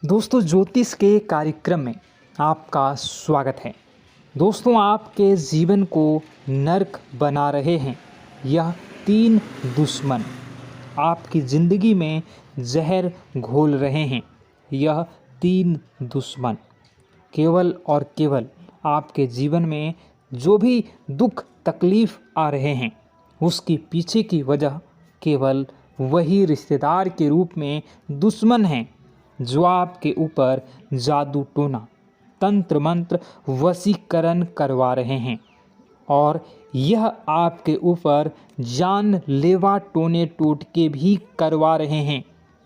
दोस्तों, ज्योतिष के कार्यक्रम में आपका स्वागत है। दोस्तों, आपके जीवन को नर्क बना रहे हैं यह 3 दुश्मन। आपकी ज़िंदगी में जहर घोल रहे हैं यह 3 दुश्मन। केवल और केवल आपके जीवन में जो भी दुख तकलीफ़ आ रहे हैं उसके पीछे की वजह केवल वही रिश्तेदार के रूप में दुश्मन हैं जो आपके ऊपर जादू टोना, तंत्र मंत्र, वशीकरण करवा रहे हैं और यह आपके ऊपर जानलेवा टोने टोटके भी करवा रहे हैं।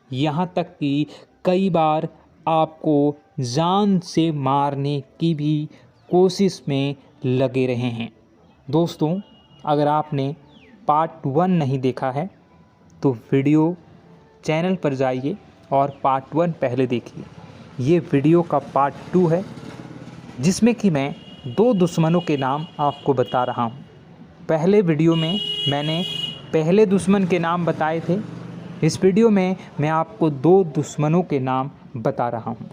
यहाँ तक कि कई बार आपको जान से मारने की भी कोशिश में लगे रहे हैं। दोस्तों, अगर आपने पार्ट 1 नहीं देखा है तो वीडियो चैनल पर जाइए और पार्ट 1 पहले देखिए। ये वीडियो का पार्ट 2 है जिसमें कि मैं 2 दुश्मनों के नाम आपको बता रहा हूँ। पहले वीडियो में मैंने पहले दुश्मन के नाम बताए थे। इस वीडियो में मैं आपको 2 दुश्मनों के नाम बता रहा हूँ।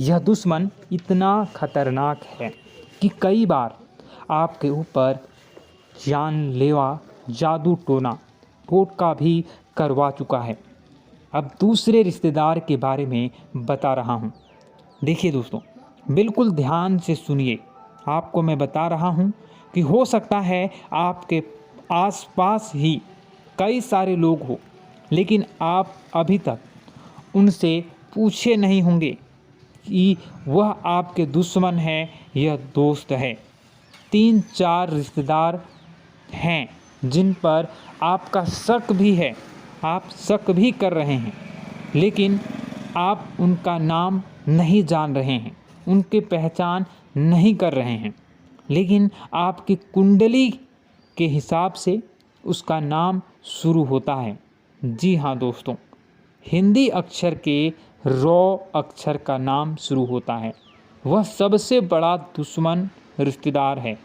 यह दुश्मन इतना खतरनाक है कि कई बार आपके ऊपर जानलेवा जादू टोना टोटका भी करवा चुका है। अब दूसरे रिश्तेदार के बारे में बता रहा हूँ। देखिए दोस्तों, बिल्कुल ध्यान से सुनिए। आपको मैं बता रहा हूँ कि हो सकता है आपके आसपास ही कई सारे लोग हो, लेकिन आप अभी तक उनसे पूछे नहीं होंगे कि वह आपके दुश्मन है या दोस्त है। 3-4 रिश्तेदार हैं जिन पर आपका शक भी है, आप शक भी कर रहे हैं, लेकिन आप उनका नाम नहीं जान रहे हैं, उनकी पहचान नहीं कर रहे हैं, लेकिन आपकी कुंडली के हिसाब से उसका नाम शुरू होता है। जी हाँ दोस्तों, हिंदी अक्षर के रॉ अक्षर का नाम शुरू होता है। वह सबसे बड़ा दुश्मन रिश्तेदार है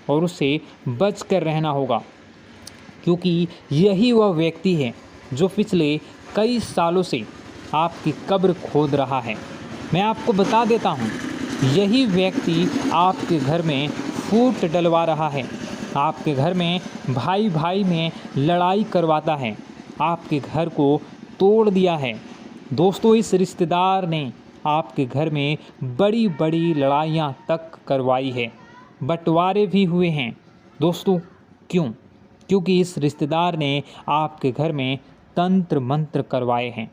और उसे बच कर रहना होगा, क्योंकि यही वह व्यक्ति है जो पिछले कई सालों से आपकी कब्र खोद रहा है। मैं आपको बता देता हूँ, यही व्यक्ति आपके घर में फूट डलवा रहा है, आपके घर में भाई भाई में लड़ाई करवाता है, आपके घर को तोड़ दिया है। दोस्तों, इस रिश्तेदार ने आपके घर में बड़ी बड़ी लड़ाइयाँ तक करवाई है, बंटवारे भी हुए हैं। दोस्तों, क्यों? क्योंकि इस रिश्तेदार ने आपके घर में तंत्र मंत्र करवाए हैं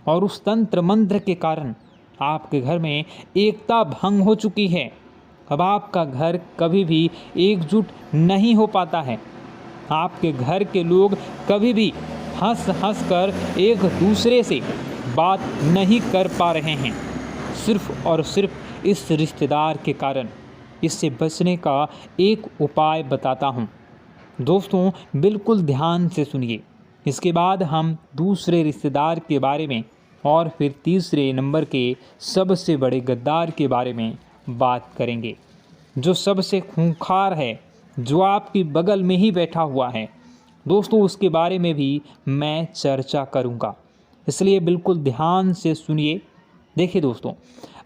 और उस तंत्र मंत्र के कारण आपके घर में एकता भंग हो चुकी है। अब आपका घर कभी भी एकजुट नहीं हो पाता है। आपके घर के लोग कभी भी हंस हंस कर एक दूसरे से बात नहीं कर पा रहे हैं, सिर्फ और सिर्फ इस रिश्तेदार के कारण। इससे बचने का एक उपाय बताता हूँ। दोस्तों, बिल्कुल ध्यान से सुनिए। इसके बाद हम दूसरे रिश्तेदार के बारे में और फिर तीसरे नंबर के सबसे बड़े गद्दार के बारे में बात करेंगे, जो सबसे खूंखार है, जो आपकी बगल में ही बैठा हुआ है। दोस्तों, उसके बारे में भी मैं चर्चा करूंगा, इसलिए बिल्कुल ध्यान से सुनिए। देखिए दोस्तों,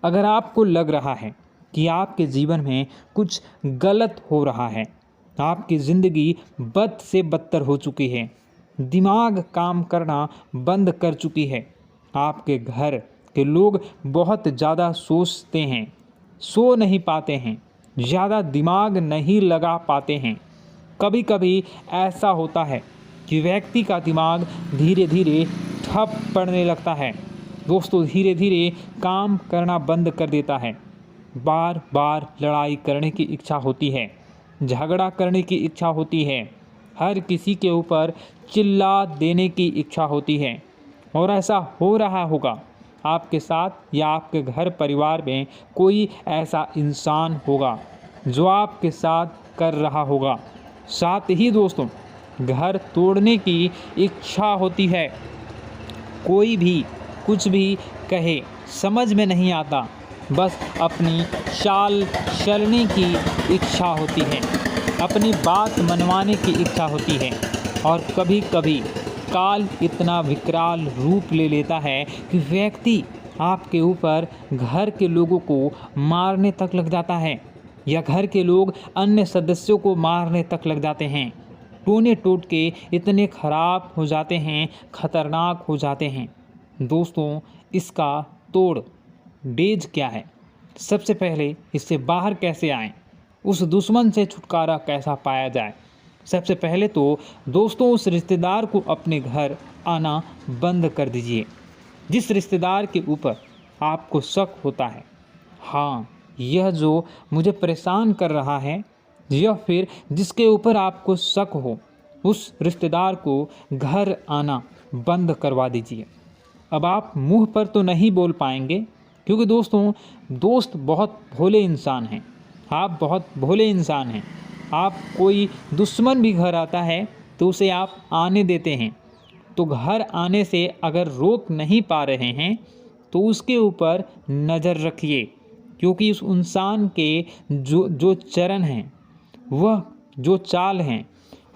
अगर आपको लग रहा है कि आपके जीवन में कुछ गलत हो रहा है, आपकी ज़िंदगी बद से बदतर हो चुकी है, दिमाग काम करना बंद कर चुकी है, आपके घर के लोग बहुत ज़्यादा सोचते हैं, सो नहीं पाते हैं, ज़्यादा दिमाग नहीं लगा पाते हैं। कभी कभी ऐसा होता है कि व्यक्ति का दिमाग धीरे धीरे ठप पड़ने लगता है। दोस्तों, धीरे धीरे काम करना बंद कर देता है। बार बार लड़ाई करने की इच्छा होती है, झगड़ा करने की इच्छा होती है, हर किसी के ऊपर चिल्ला देने की इच्छा होती है। और ऐसा हो रहा होगा आपके साथ या आपके घर परिवार में कोई ऐसा इंसान होगा जो आपके साथ कर रहा होगा। साथ ही दोस्तों, घर तोड़ने की इच्छा होती है। कोई भी कुछ भी कहे समझ में नहीं आता, बस अपनी चाल चलने की इच्छा होती है, अपनी बात मनवाने की इच्छा होती है। और कभी कभी काल इतना विकराल रूप ले लेता है कि व्यक्ति आपके ऊपर घर के लोगों को मारने तक लग जाता है, या घर के लोग अन्य सदस्यों को मारने तक लग जाते हैं। टोने टोटके इतने खराब हो जाते हैं, खतरनाक हो जाते हैं। दोस्तों, इसका तोड़ डेज क्या है? सबसे पहले इससे बाहर कैसे आएं? उस दुश्मन से छुटकारा कैसा पाया जाए? सबसे पहले तो दोस्तों, उस रिश्तेदार को अपने घर आना बंद कर दीजिए जिस रिश्तेदार के ऊपर आपको शक होता है। हाँ, यह जो मुझे परेशान कर रहा है, या फिर जिसके ऊपर आपको शक हो, उस रिश्तेदार को घर आना बंद करवा दीजिए। अब आप मुंह पर तो नहीं बोल पाएंगे, क्योंकि दोस्तों, दोस्त बहुत भोले इंसान हैं। आप बहुत भोले इंसान हैं। आप कोई दुश्मन भी घर आता है तो उसे आप आने देते हैं। तो घर आने से अगर रोक नहीं पा रहे हैं तो उसके ऊपर नज़र रखिए, क्योंकि उस इंसान के जो चरण हैं, वह जो चाल हैं,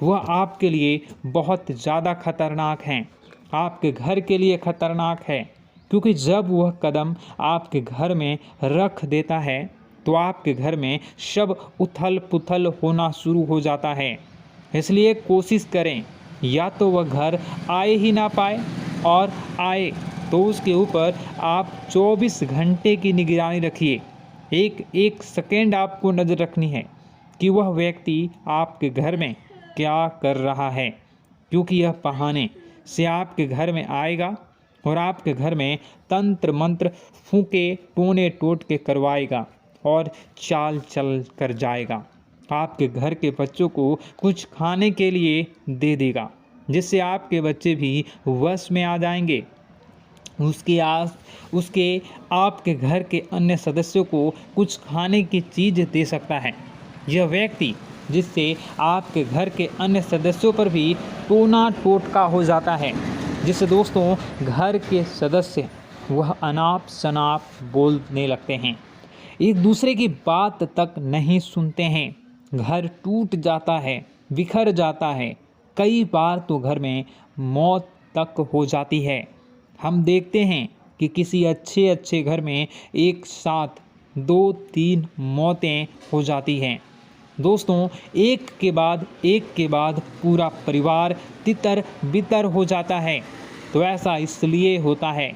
वह आपके लिए बहुत ज़्यादा खतरनाक हैं। आपके घर के लिए खतरनाक है, क्योंकि जब वह कदम आपके घर में रख देता है तो आपके घर में सब उथल पुथल होना शुरू हो जाता है। इसलिए कोशिश करें, या तो वह घर आए ही ना पाए, और आए तो उसके ऊपर आप 24 घंटे की निगरानी रखिए। एक एक सेकेंड आपको नज़र रखनी है कि वह व्यक्ति आपके घर में क्या कर रहा है, क्योंकि यह बहाने से आपके घर में आएगा और आपके घर में तंत्र मंत्र फूके टोने टोटके करवाएगा और चाल चल कर जाएगा। आपके घर के बच्चों को कुछ खाने के लिए दे देगा, जिससे आपके बच्चे भी वश में आ जाएंगे। उसके आपके घर के अन्य सदस्यों को कुछ खाने की चीज़ दे सकता है यह व्यक्ति, जिससे आपके घर के अन्य सदस्यों पर भी टोना टोटका हो जाता है, जिससे दोस्तों घर के सदस्य वह अनाप शनाप बोलने लगते हैं, एक दूसरे की बात तक नहीं सुनते हैं। घर टूट जाता है, बिखर जाता है। कई बार तो घर में मौत तक हो जाती है। हम देखते हैं कि किसी अच्छे घर में एक साथ 2-3 मौतें हो जाती हैं। दोस्तों, एक के बाद पूरा परिवार तितर बितर हो जाता है। तो ऐसा इसलिए होता है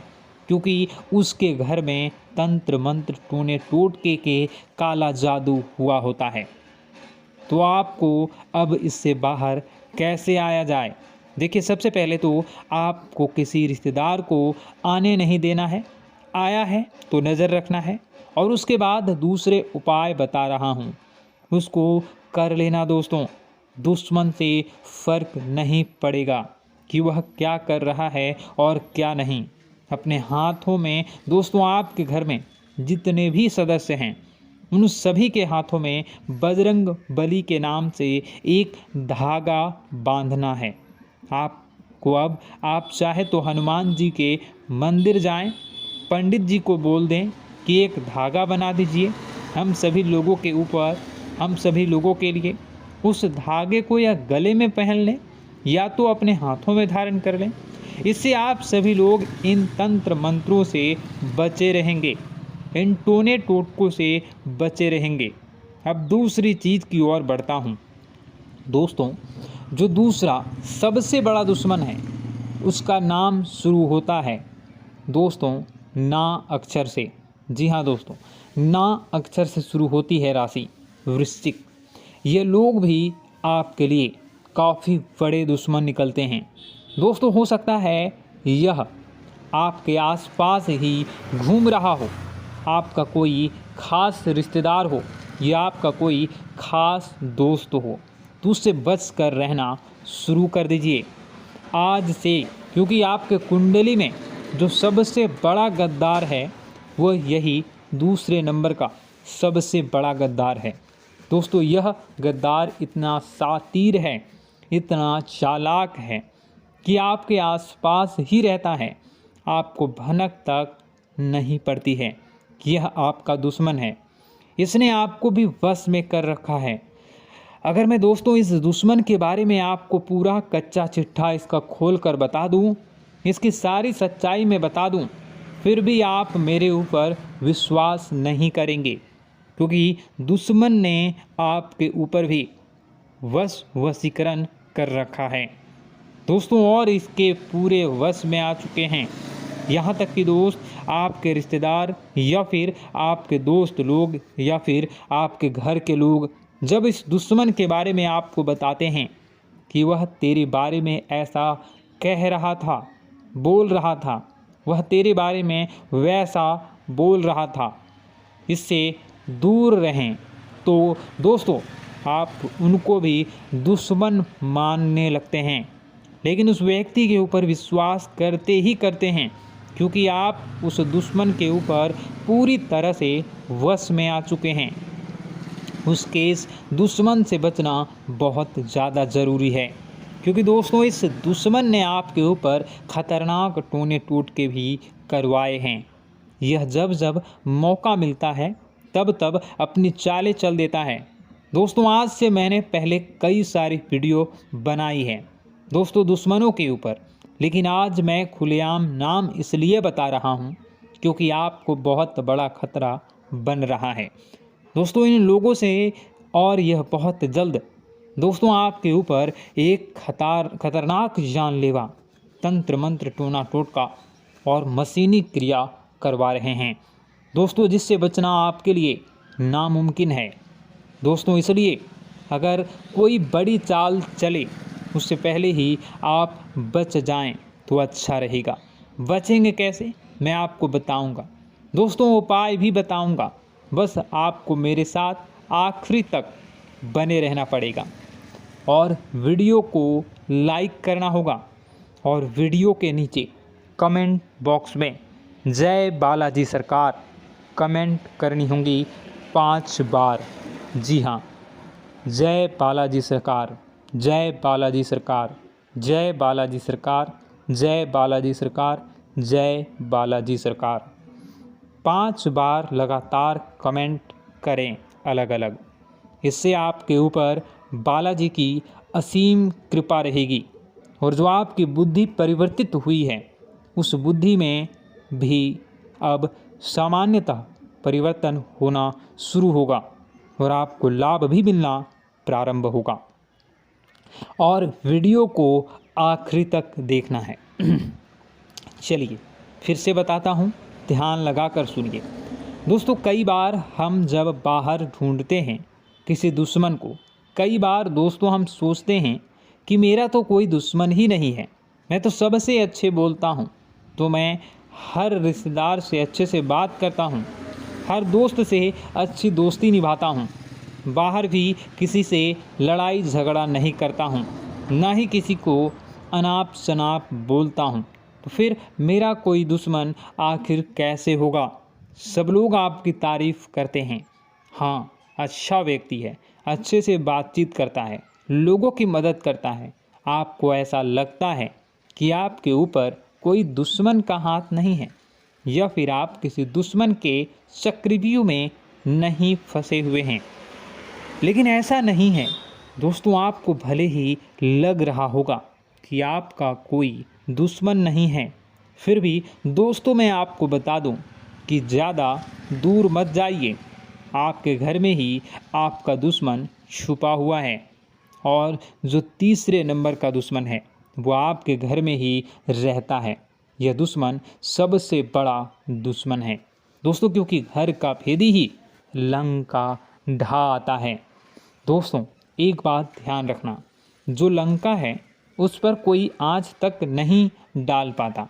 क्योंकि उसके घर में तंत्र मंत्र टोने टोटके के काला जादू हुआ होता है। तो आपको अब इससे बाहर कैसे आया जाए? देखिए, सबसे पहले तो आपको किसी रिश्तेदार को आने नहीं देना है। आया है तो नज़र रखना है, और उसके बाद दूसरे उपाय बता रहा हूँ, उसको कर लेना। दोस्तों, दुश्मन से फ़र्क नहीं पड़ेगा कि वह क्या कर रहा है और क्या नहीं। अपने हाथों में दोस्तों, आपके घर में जितने भी सदस्य हैं, उन सभी के हाथों में बजरंग बली के नाम से एक धागा बांधना है। आपको अब आप चाहे तो हनुमान जी के मंदिर जाएं, पंडित जी को बोल दें कि एक धागा बना दीजिए हम सभी लोगों के ऊपर, हम सभी लोगों के लिए। उस धागे को या गले में पहन लें या तो अपने हाथों में धारण कर लें। इससे आप सभी लोग इन तंत्र मंत्रों से बचे रहेंगे, इन टोने टोटकों से बचे रहेंगे। अब दूसरी चीज़ की ओर बढ़ता हूँ। दोस्तों, जो दूसरा सबसे बड़ा दुश्मन है, उसका नाम शुरू होता है दोस्तों ना अक्षर से। जी हाँ दोस्तों, ना अक्षर से शुरू होती है राशि वृश्चिक। ये लोग भी आपके लिए काफ़ी बड़े दुश्मन निकलते हैं। दोस्तों, हो सकता है यह आपके आसपास ही घूम रहा हो, आपका कोई खास रिश्तेदार हो या आपका कोई खास दोस्त हो, तो उससे बच कर रहना शुरू कर दीजिए आज से, क्योंकि आपके कुंडली में जो सबसे बड़ा गद्दार है वह यही दूसरे नंबर का सबसे बड़ा गद्दार है। दोस्तों, यह गद्दार इतना शातिर है, इतना चालाक है कि आपके आसपास ही रहता है, आपको भनक तक नहीं पड़ती है कि यह आपका दुश्मन है। इसने आपको भी वश में कर रखा है। अगर मैं दोस्तों इस दुश्मन के बारे में आपको पूरा कच्चा चिट्ठा इसका खोल कर बता दूं, इसकी सारी सच्चाई में बता दूं, फिर भी आप मेरे ऊपर विश्वास नहीं करेंगे, क्योंकि दुश्मन ने आपके ऊपर भी वशीकरण कर रखा है दोस्तों, और इसके पूरे वश में आ चुके हैं। यहाँ तक कि दोस्त, आपके रिश्तेदार या फिर आपके दोस्त लोग या फिर आपके घर के लोग जब इस दुश्मन के बारे में आपको बताते हैं कि वह तेरे बारे में ऐसा कह रहा था, बोल रहा था, वह तेरे बारे में वैसा बोल रहा था, इससे दूर रहें, तो दोस्तों आप उनको भी दुश्मन मानने लगते हैं, लेकिन उस व्यक्ति के ऊपर विश्वास करते ही करते हैं, क्योंकि आप उस दुश्मन के ऊपर पूरी तरह से वश में आ चुके हैं। उसके इस दुश्मन से बचना बहुत ज़्यादा ज़रूरी है, क्योंकि दोस्तों इस दुश्मन ने आपके ऊपर खतरनाक टोने टोटके भी करवाए हैं। यह जब जब मौका मिलता है तब तब अपनी चालें चल देता है। दोस्तों आज से मैंने पहले कई सारी वीडियो बनाई है दोस्तों दुश्मनों के ऊपर, लेकिन आज मैं खुलेआम नाम इसलिए बता रहा हूँ क्योंकि आपको बहुत बड़ा खतरा बन रहा है दोस्तों इन लोगों से, और यह बहुत जल्द दोस्तों आपके ऊपर एक खतरनाक जानलेवा तंत्र मंत्र टोना टोटका और मशीनी क्रिया करवा रहे हैं दोस्तों, जिससे बचना आपके लिए नामुमकिन है दोस्तों। इसलिए अगर कोई बड़ी चाल चले उससे पहले ही आप बच जाएं तो अच्छा रहेगा। बचेंगे कैसे मैं आपको बताऊंगा दोस्तों, उपाय भी बताऊंगा, बस आपको मेरे साथ आखिरी तक बने रहना पड़ेगा और वीडियो को लाइक करना होगा और वीडियो के नीचे कमेंट बॉक्स में जय बालाजी सरकार कमेंट करनी होंगी 5 बार। जी हाँ, जय बालाजी सरकार, जय बालाजी सरकार, जय बालाजी सरकार, जय बालाजी सरकार, जय बालाजी सरकार 5 बार लगातार कमेंट करें अलग अलग। इससे आपके ऊपर बालाजी की असीम कृपा रहेगी और जो आपकी बुद्धि परिवर्तित हुई है उस बुद्धि में भी अब सामान्यतः परिवर्तन होना शुरू होगा और आपको लाभ भी मिलना प्रारंभ होगा। और वीडियो को आखिरी तक देखना है। चलिए फिर से बताता हूँ, ध्यान लगाकर सुनिए दोस्तों। कई बार हम जब बाहर ढूंढते हैं किसी दुश्मन को, कई बार दोस्तों हम सोचते हैं कि मेरा तो कोई दुश्मन ही नहीं है, मैं तो सबसे अच्छे बोलता हूँ, तो मैं हर रिश्तेदार से अच्छे से बात करता हूँ, हर दोस्त से अच्छी दोस्ती निभाता हूँ, बाहर भी किसी से लड़ाई झगड़ा नहीं करता हूँ, ना ही किसी को अनाप शनाप बोलता हूँ, तो फिर मेरा कोई दुश्मन आखिर कैसे होगा। सब लोग आपकी तारीफ़ करते हैं, हाँ अच्छा व्यक्ति है, अच्छे से बातचीत करता है, लोगों की मदद करता है। आपको ऐसा लगता है कि आपके ऊपर कोई दुश्मन का हाथ नहीं है या फिर आप किसी दुश्मन के चक्रव्यूह में नहीं फंसे हुए हैं, लेकिन ऐसा नहीं है दोस्तों। आपको भले ही लग रहा होगा कि आपका कोई दुश्मन नहीं है, फिर भी दोस्तों मैं आपको बता दूं कि ज़्यादा दूर मत जाइए। आपके घर में ही आपका दुश्मन छुपा हुआ है और जो तीसरे नंबर का दुश्मन है वो आपके घर में ही रहता है। यह दुश्मन सबसे बड़ा दुश्मन है दोस्तों, क्योंकि घर का भेदी ही लंका ढा आता है। दोस्तों एक बात ध्यान रखना, जो लंका है उस पर कोई आज तक नहीं डाल पाता।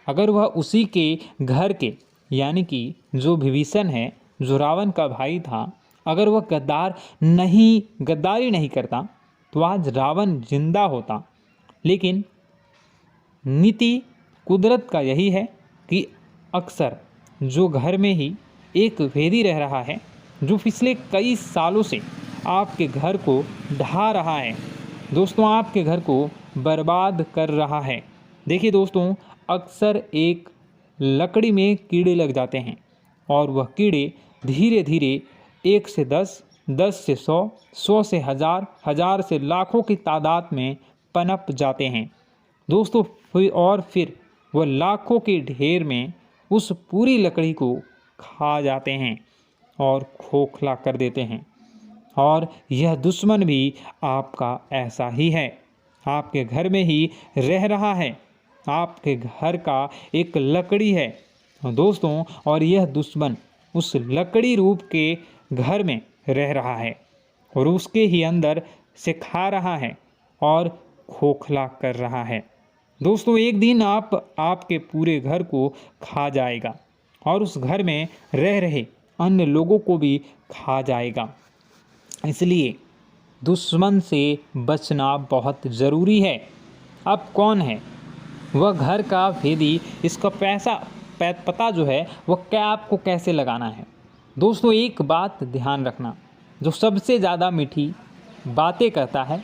अगर वह उसी के घर के यानी कि जो विभीषण है, जो रावण का भाई था, अगर वह गद्दारी नहीं करता तो आज रावण जिंदा होता। लेकिन नीति कुदरत का यही है कि अक्सर जो घर में ही एक भेदी रह रहा है, जो पिछले कई सालों से आपके घर को ढा रहा है दोस्तों, आपके घर को बर्बाद कर रहा है। देखिए दोस्तों, अक्सर एक लकड़ी में कीड़े लग जाते हैं और वह कीड़े धीरे धीरे 1 से 10, 10 से 100, 100 से 1000, 1000 से लाखों की तादाद में पनप जाते हैं दोस्तों। फिर वह लाखों के ढेर में उस पूरी लकड़ी को खा जाते हैं और खोखला कर देते हैं। और यह दुश्मन भी आपका ऐसा ही है, आपके घर में ही रह रहा है, आपके घर का एक लकड़ी है दोस्तों, और यह दुश्मन उस लकड़ी रूप के घर में रह रहा है और उसके ही अंदर से खा रहा है और खोखला कर रहा है। दोस्तों, एक दिन आपके पूरे घर को खा जाएगा और उस घर में रह रहे अन्य लोगों को भी खा जाएगा। इसलिए दुश्मन से बचना बहुत ज़रूरी है। अब कौन है वह घर का भेदी, इसका पता जो है वह क्या आपको कैसे लगाना है। दोस्तों, एक बात ध्यान रखना, जो सबसे ज़्यादा मीठी बातें करता है,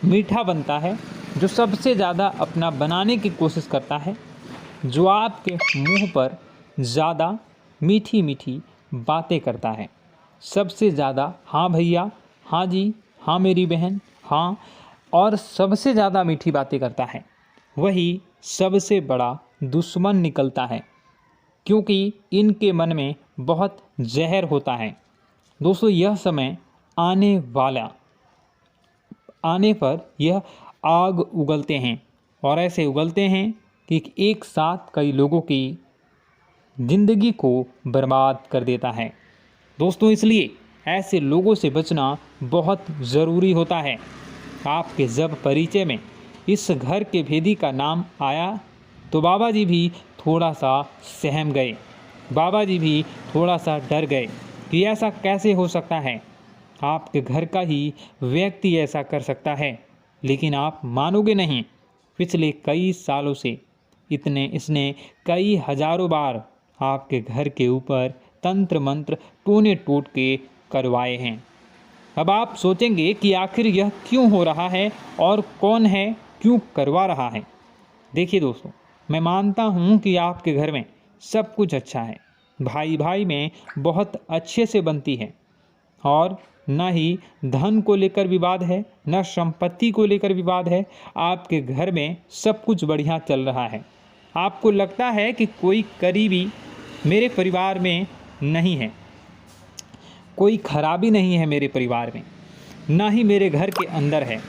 मीठा बनता है, जो सबसे ज़्यादा अपना बनाने की कोशिश करता है, जो आपके मुंह पर ज़्यादा मीठी मीठी बातें करता है, सबसे ज़्यादा हाँ भैया, हाँ जी, हाँ मेरी बहन, हाँ, और सबसे ज़्यादा मीठी बातें करता है, वही सबसे बड़ा दुश्मन निकलता है, क्योंकि इनके मन में बहुत जहर होता है। दोस्तों, यह समय आने पर यह आग उगलते हैं और ऐसे उगलते हैं कि एक साथ कई लोगों की जिंदगी को बर्बाद कर देता है। दोस्तों, इसलिए ऐसे लोगों से बचना बहुत ज़रूरी होता है। आपके जब परिचय में इस घर के भेदी का नाम आया तो बाबा जी भी थोड़ा सा सहम गए, बाबा जी भी थोड़ा सा डर गए कि ऐसा कैसे हो सकता है, आपके घर का ही व्यक्ति ऐसा कर सकता है। लेकिन आप मानोगे नहीं, पिछले कई सालों से इसने कई हजारों बार आपके घर के ऊपर तंत्र मंत्र टोने टोटके करवाए हैं। अब आप सोचेंगे कि आखिर यह क्यों हो रहा है और कौन है, क्यों करवा रहा है। देखिए दोस्तों, मैं मानता हूँ कि आपके घर में सब कुछ अच्छा है, भाई भाई में बहुत अच्छे से बनती है और न ही धन को लेकर विवाद है, न संपत्ति को लेकर विवाद है। आपके घर में सब कुछ बढ़िया चल रहा है। आपको लगता है कि कोई करीबी मेरे परिवार में नहीं है, कोई खराबी नहीं है मेरे परिवार में, ना ही मेरे घर के अंदर है।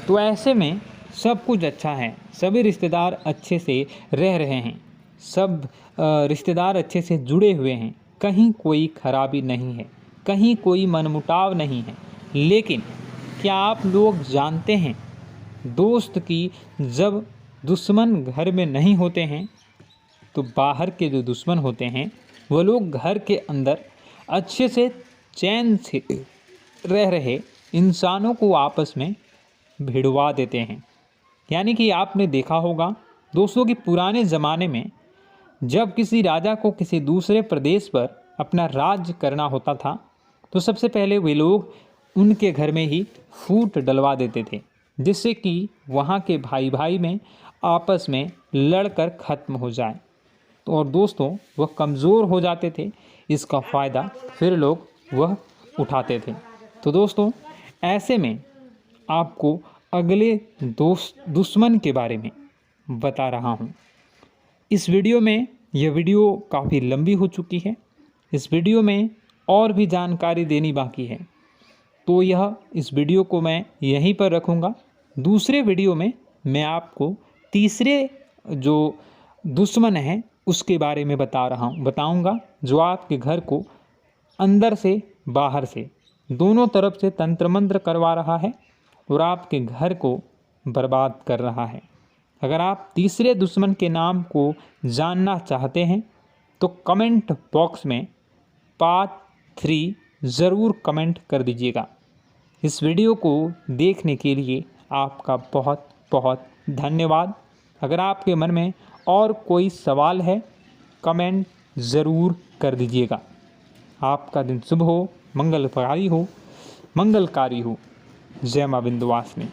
तो ऐसे में सब कुछ अच्छा है, सभी रिश्तेदार अच्छे से रह रहे हैं, सब रिश्तेदार अच्छे से जुड़े हुए हैं, कहीं कोई खराबी नहीं है, कहीं कोई मनमुटाव नहीं है। लेकिन क्या आप लोग जानते हैं दोस्त कि जब दुश्मन घर में नहीं होते हैं तो बाहर के जो दुश्मन होते हैं वो लोग घर के अंदर अच्छे से चैन से रह रहे इंसानों को आपस में भिड़वा देते हैं। यानी कि आपने देखा होगा दोस्तों कि पुराने ज़माने में जब किसी राजा को किसी दूसरे प्रदेश पर अपना राज्य करना होता था तो सबसे पहले वे लोग उनके घर में ही फूट डलवा देते थे, जिससे कि वहाँ के भाई भाई में आपस में लड़कर ख़त्म हो जाए। तो और दोस्तों वह कमज़ोर हो जाते थे, इसका फ़ायदा फिर लोग वह उठाते थे। तो दोस्तों, ऐसे में आपको अगले दुश्मन के बारे में बता रहा हूँ। इस वीडियो में यह वीडियो काफ़ी लंबी हो चुकी है, इस वीडियो में और भी जानकारी देनी बाकी है, तो इस वीडियो को मैं यहीं पर रखूँगा। दूसरे वीडियो में मैं आपको तीसरे जो दुश्मन है उसके बारे में बताऊँगा, जो आपके घर को अंदर से बाहर से दोनों तरफ से तंत्र मंत्र करवा रहा है और आपके घर को बर्बाद कर रहा है। अगर आप तीसरे दुश्मन के नाम को जानना चाहते हैं तो कमेंट बॉक्स में पार्ट 3 ज़रूर कमेंट कर दीजिएगा। इस वीडियो को देखने के लिए आपका बहुत बहुत धन्यवाद। अगर आपके मन में और कोई सवाल है कमेंट ज़रूर कर दीजिएगा। आपका दिन शुभ हो, मंगलकारी हो। जय मां विंध्यवासिनी।